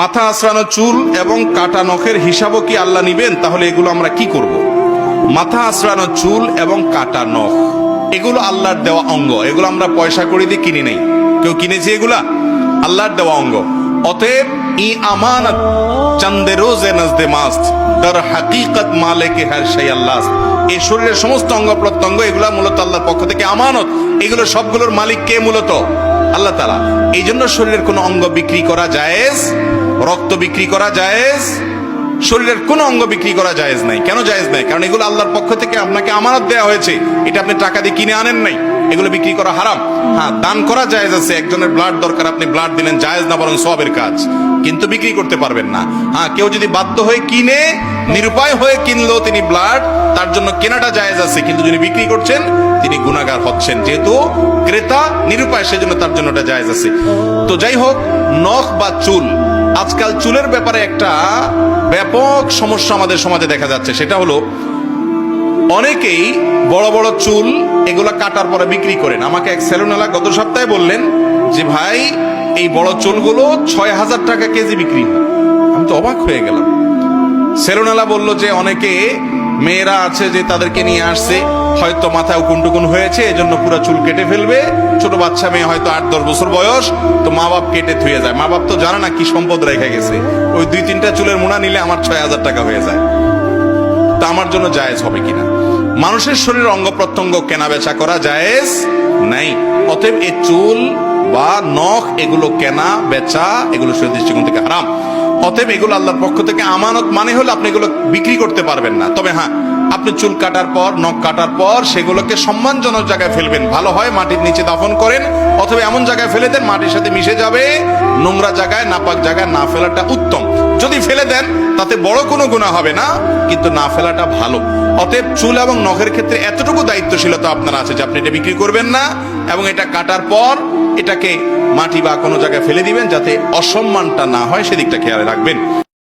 মাথা আঁচড়ানো চুল এবং কাটা নখের হিসাবও কি আল্লাহ নিবেন? তাহলে এগুলো আমরা কি করব? মাথা আঁচড়ানো চুল এবং কাটা নখ এগুলো আল্লাহর দেওয়া অঙ্গ, এগুলো আমরা পয়সা করে দিয়ে কিনি নাই, কেউ কিনেছে, এগুলা আল্লাহর দেওয়া অঙ্গ। অতএব ই আমানত চন্দে রোজে নজদে মাস্ত দর হাকিকত মালিকে হর শাই আল্লাহ। এই শরীরের সমস্ত অঙ্গ প্রত্যঙ্গ এগুলা মূলত আল্লাহর পক্ষ থেকে আমানত, এগুলো সবগুলোর মালিক কে? মূলত আল্লাহ তাআলা। এই জন্য শরীরের কোনো অঙ্গ বিক্রি করা জায়েজ, রক্ত বিক্রি করা জায়েজ, শরীরের কোনো অঙ্গ বিক্রি করা জায়েজ নাই। কেন জায়েজ নাই? কারণ এগুলো আল্লাহর পক্ষ থেকে আপনাকে আমানত দেওয়া হয়েছে, এটা আপনি টাকা দিয়ে কিনে আনেন নাই, এগুলো বিক্রি করা হারাম। হ্যাঁ, দান করা জায়েজ আছে, একজনের ব্লাড দরকার, আপনি ব্লাড দিলেন, জায়েজ না, বরং সওয়াবের কাজ, কিন্তু বিক্রি করতে পারবেন না। হ্যাঁ, কেউ যদি বাধ্য হয়ে কিনে, নিরুপায় হয়ে কিনলো তিনি ব্লাড, তার জন্য কেনাটা জায়েজ আছে, কিন্তু যিনি বিক্রি করছেন তিনি গুনাহগার হচ্ছেন, যেহেতু ক্রেতা নিরুপায়, সেজন্য তার জন্য এটা জায়েজ আছে। তো যাই হোক, নখ বা চুল, আজকাল চুলের ব্যাপারে একটা ব্যাপক সমস্যা আমাদের সমাজে দেখা যাচ্ছে। সেটা হলো অনেকেই বড় বড় চুল এগুলা কাটার পরে বিক্রি করেন। আমাকে এক সেলুনওয়ালা গত সপ্তাহে বললেন যে ভাই, এই বড় চুলগুলো 6,000 টাকা কেজি বিক্রি হয়। আমি তো অবাক হয়ে গেলাম। সেলুনওয়ালা বলল যে অনেকে মেয়েরা আছে যে তাদেরকে নিয়ে আসছে, হয়তো মাথায় উকুন হয়েছে, এজন্য পুরো চুল কেটে ফেলবে। ছোট বাচ্চা মেয়ে হয়তো 8-10 বছর বয়স, তো মা বাপ কেটে থুয়ে যায়। মা বাপ তো জানে না কি সম্পদ রেখে গেছে, ওই 2-3টা চুলের মোনা নিলে আমার 6,000 টাকা হয়ে যায়। তা আমার জন্য জায়েজ হবে কিনা? মানুষের শরীরের অঙ্গ প্রত্যঙ্গ কেনা বেচা করা জায়েজ নাই। অতএব এই চুল বা নখ এগুলো কেনা বেচা এগুলো শরীর দৃষ্টিকোণ থেকে হারাম। অতএব এগুলো আল্লাহর পক্ষ থেকে আমানত, মানে হলো আপনি এগুলো বিক্রি করতে পারবেন না। তবে হ্যাঁ, আপনি চুল কাটার পর, নখ কাটার পর সেগুলোকে সম্মানজনক জায়গায় ফেলবেন। ভালো হয় মাটির নিচে দাফন করেন, অথবা এমন জায়গায় ফেলে দেন মাটির সাথে মিশে যাবে। নোংরা জায়গায়, নাপাক জায়গায় না ফেলাটা উত্তম। যদি ফেলে দেন তাতে বড় কোনো গুনাহ হবে না, কিন্তু না ফেলাটা ভালো। অতএব চুল এবং নখের ক্ষেত্রে এতটুকু দায়িত্বশীলতা আপনার আছে যে আপনি এটা বিক্রি করবেন না, এবং এটা কাটার পর এটাকে মাটি বা কোনো জায়গায় ফেলে দিবেন, যাতে অসম্মানটা না হয়, সেদিকটা খেয়াল রাখবেন।